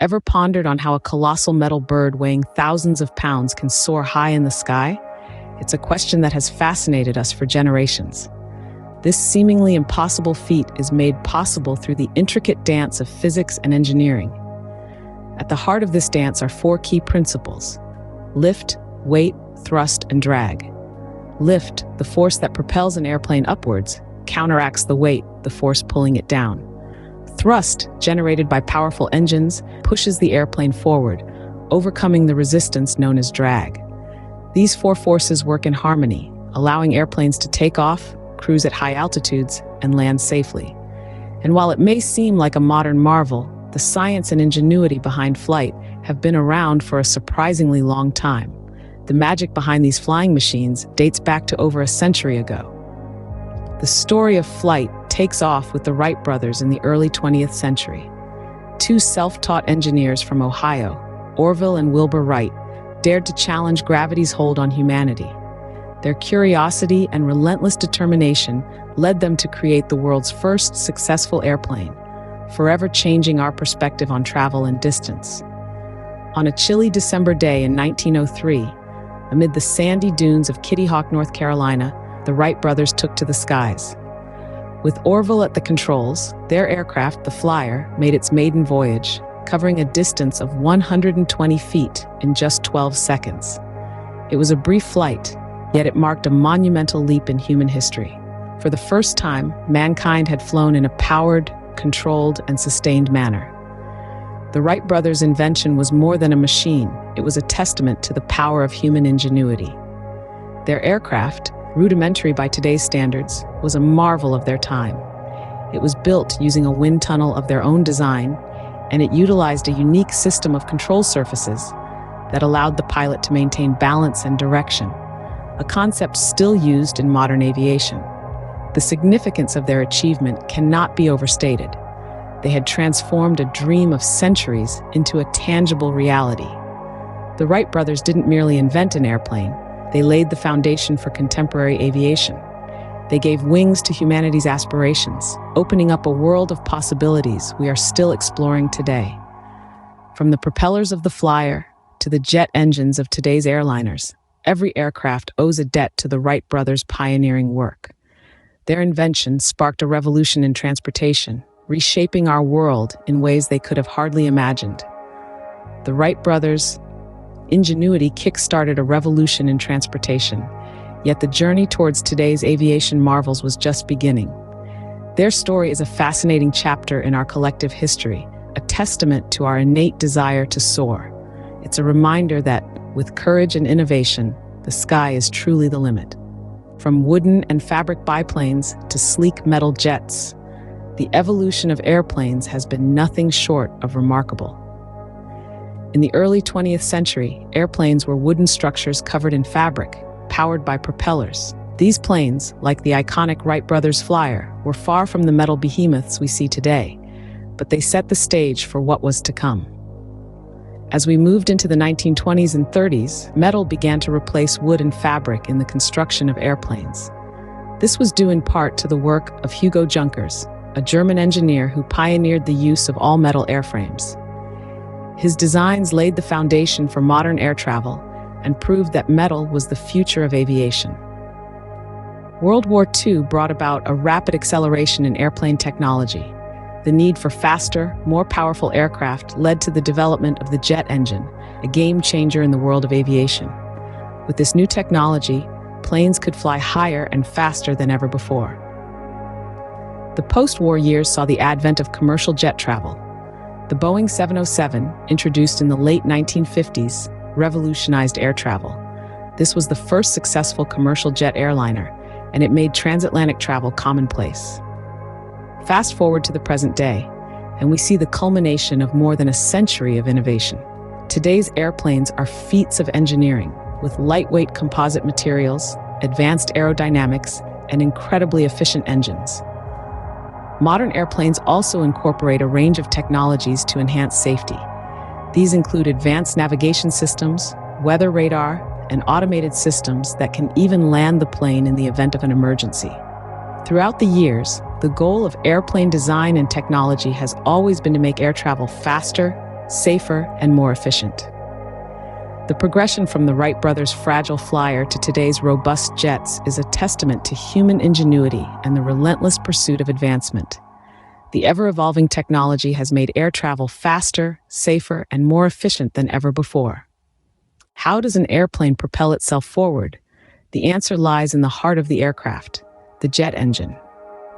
Ever pondered on how a colossal metal bird weighing thousands of pounds can soar high in the sky? It's a question that has fascinated us for generations. This seemingly impossible feat is made possible through the intricate dance of physics and engineering. At the heart of this dance are four key principles: lift, weight, thrust, and drag. Lift, the force that propels an airplane upwards, counteracts the weight, the force pulling it down. Thrust, generated by powerful engines, pushes the airplane forward, overcoming the resistance known as drag. These four forces work in harmony, allowing airplanes to take off, cruise at high altitudes, and land safely. And while it may seem like a modern marvel, the science and ingenuity behind flight have been around for a surprisingly long time. The magic behind these flying machines dates back to over a century ago. The story of flight takes off with the Wright brothers in the early 20th century. Two self-taught engineers from Ohio, Orville and Wilbur Wright, dared to challenge gravity's hold on humanity. Their curiosity and relentless determination led them to create the world's first successful airplane, forever changing our perspective on travel and distance. On a chilly December day in 1903, amid the sandy dunes of Kitty Hawk, North Carolina, the Wright brothers took to the skies. With Orville at the controls, their aircraft, the Flyer, made its maiden voyage, covering a distance of 120 feet in just 12 seconds. It was a brief flight, yet it marked a monumental leap in human history. For the first time, mankind had flown in a powered, controlled, and sustained manner. The Wright brothers' invention was more than a machine. It was a testament to the power of human ingenuity. Their aircraft, rudimentary by today's standards, was a marvel of their time. It was built using a wind tunnel of their own design, and it utilized a unique system of control surfaces that allowed the pilot to maintain balance and direction, a concept still used in modern aviation. The significance of their achievement cannot be overstated. They had transformed a dream of centuries into a tangible reality. The Wright brothers didn't merely invent an airplane, they laid the foundation for contemporary aviation. They gave wings to humanity's aspirations, opening up a world of possibilities we are still exploring today. From the propellers of the Flyer to the jet engines of today's airliners, every aircraft owes a debt to the Wright brothers' pioneering work. Their invention sparked a revolution in transportation, reshaping our world in ways they could have hardly imagined. The Wright brothers' ingenuity kick-started a revolution in transportation, yet the journey towards today's aviation marvels was just beginning. Their story is a fascinating chapter in our collective history, a testament to our innate desire to soar. It's a reminder that, with courage and innovation, the sky is truly the limit. From wooden and fabric biplanes to sleek metal jets, the evolution of airplanes has been nothing short of remarkable. In the early 20th century, airplanes were wooden structures covered in fabric, powered by propellers. These planes, like the iconic Wright brothers Flyer, were far from the metal behemoths we see today, but they set the stage for what was to come. As we moved into the 1920s and 30s, metal began to replace wood and fabric in the construction of airplanes. This was due in part to the work of Hugo Junkers, a German engineer who pioneered the use of all-metal airframes. His designs laid the foundation for modern air travel and proved that metal was the future of aviation. World War II brought about a rapid acceleration in airplane technology. The need for faster, more powerful aircraft led to the development of the jet engine, a game changer in the world of aviation. With this new technology, planes could fly higher and faster than ever before. The post-war years saw the advent of commercial jet travel. The Boeing 707, introduced in the late 1950s, revolutionized air travel. This was the first successful commercial jet airliner, and it made transatlantic travel commonplace. Fast forward to the present day, and we see the culmination of more than a century of innovation. Today's airplanes are feats of engineering, with lightweight composite materials, advanced aerodynamics, and incredibly efficient engines. Modern airplanes also incorporate a range of technologies to enhance safety. These include advanced navigation systems, weather radar, and automated systems that can even land the plane in the event of an emergency. Throughout the years, the goal of airplane design and technology has always been to make air travel faster, safer, and more efficient. The progression from the Wright brothers' fragile flyer to today's robust jets is a testament to human ingenuity and the relentless pursuit of advancement. The ever-evolving technology has made air travel faster, safer, and more efficient than ever before. How does an airplane propel itself forward? The answer lies in the heart of the aircraft, the jet engine.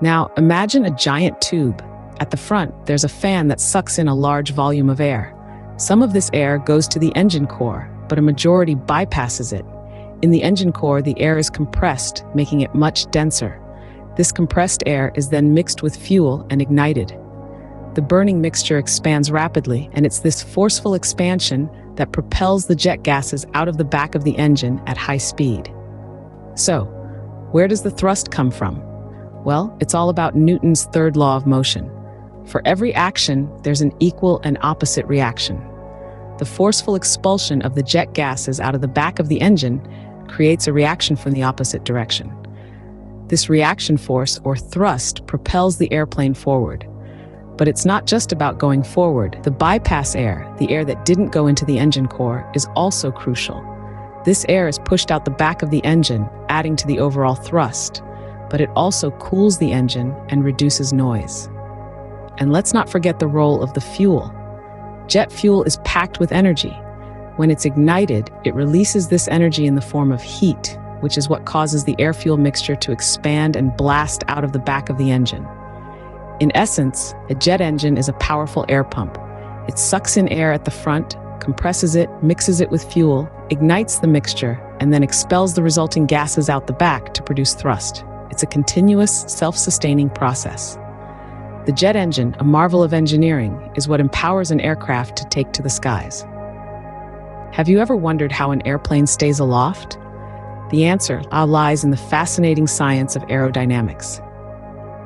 Now, imagine a giant tube. At the front, there's a fan that sucks in a large volume of air. Some of this air goes to the engine core, but a majority bypasses it. In the engine core, the air is compressed, making it much denser. This compressed air is then mixed with fuel and ignited. The burning mixture expands rapidly, and it's this forceful expansion that propels the jet gases out of the back of the engine at high speed. So, where does the thrust come from? Well, it's all about Newton's third law of motion. For every action, there's an equal and opposite reaction. The forceful expulsion of the jet gases out of the back of the engine creates a reaction from the opposite direction. This reaction force, or thrust, propels the airplane forward. But it's not just about going forward. The bypass air, the air that didn't go into the engine core, is also crucial. This air is pushed out the back of the engine, adding to the overall thrust, but it also cools the engine and reduces noise. And let's not forget the role of the fuel. Jet fuel is packed with energy. When it's ignited, it releases this energy in the form of heat, which is what causes the air-fuel mixture to expand and blast out of the back of the engine. In essence, a jet engine is a powerful air pump. It sucks in air at the front, compresses it, mixes it with fuel, ignites the mixture, and then expels the resulting gases out the back to produce thrust. It's a continuous, self-sustaining process. The jet engine, a marvel of engineering, is what empowers an aircraft to take to the skies. Have you ever wondered how an airplane stays aloft? The answer lies in the fascinating science of aerodynamics.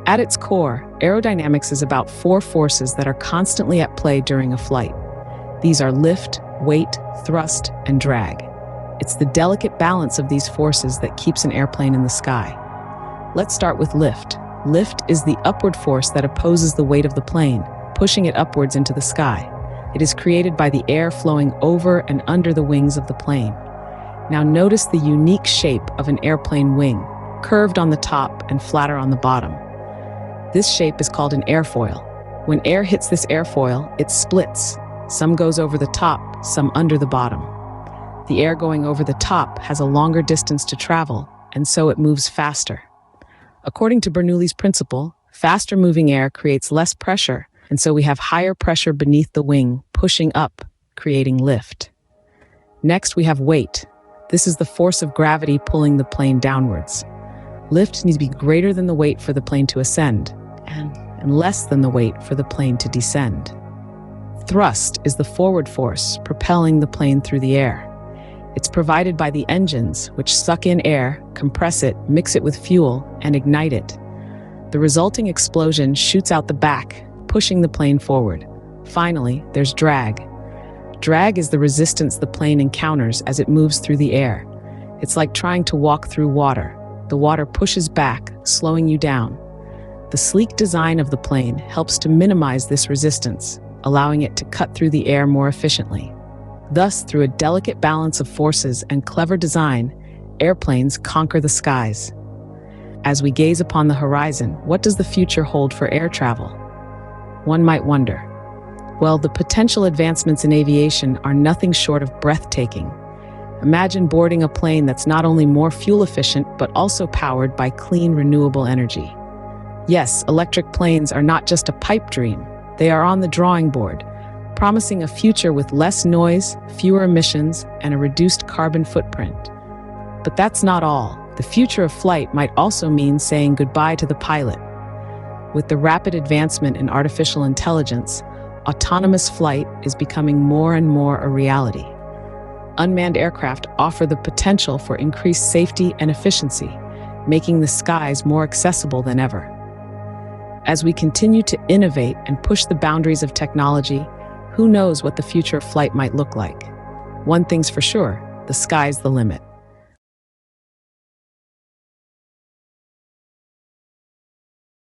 At its core, aerodynamics is about four forces that are constantly at play during a flight. These are lift, weight, thrust, and drag. It's the delicate balance of these forces that keeps an airplane in the sky. Let's start with lift. Lift is the upward force that opposes the weight of the plane, pushing it upwards into the sky. It is created by the air flowing over and under the wings of the plane. Now notice the unique shape of an airplane wing, curved on the top and flatter on the bottom. This shape is called an airfoil. When air hits this airfoil, it splits. Some goes over the top, some under the bottom. The air going over the top has a longer distance to travel, and so it moves faster. According to Bernoulli's principle, faster moving air creates less pressure, and so we have higher pressure beneath the wing, pushing up, creating lift. Next, we have weight. This is the force of gravity pulling the plane downwards. Lift needs to be greater than the weight for the plane to ascend, and less than the weight for the plane to descend. Thrust is the forward force propelling the plane through the air. It's provided by the engines, which suck in air, compress it, mix it with fuel, and ignite it. The resulting explosion shoots out the back, pushing the plane forward. Finally, there's drag. Drag is the resistance the plane encounters as it moves through the air. It's like trying to walk through water. The water pushes back, slowing you down. The sleek design of the plane helps to minimize this resistance, allowing it to cut through the air more efficiently. Thus, through a delicate balance of forces and clever design, airplanes conquer the skies. As we gaze upon the horizon, what does the future hold for air travel? One might wonder. Well, the potential advancements in aviation are nothing short of breathtaking. Imagine boarding a plane that's not only more fuel efficient, but also powered by clean, renewable energy. Yes, electric planes are not just a pipe dream. They are on the drawing board, promising a future with less noise, fewer emissions, and a reduced carbon footprint. But that's not all. The future of flight might also mean saying goodbye to the pilot. With the rapid advancement in artificial intelligence, autonomous flight is becoming more and more a reality. Unmanned aircraft offer the potential for increased safety and efficiency, making the skies more accessible than ever. As we continue to innovate and push the boundaries of technology, who knows what the future of flight might look like? One thing's for sure, the sky's the limit.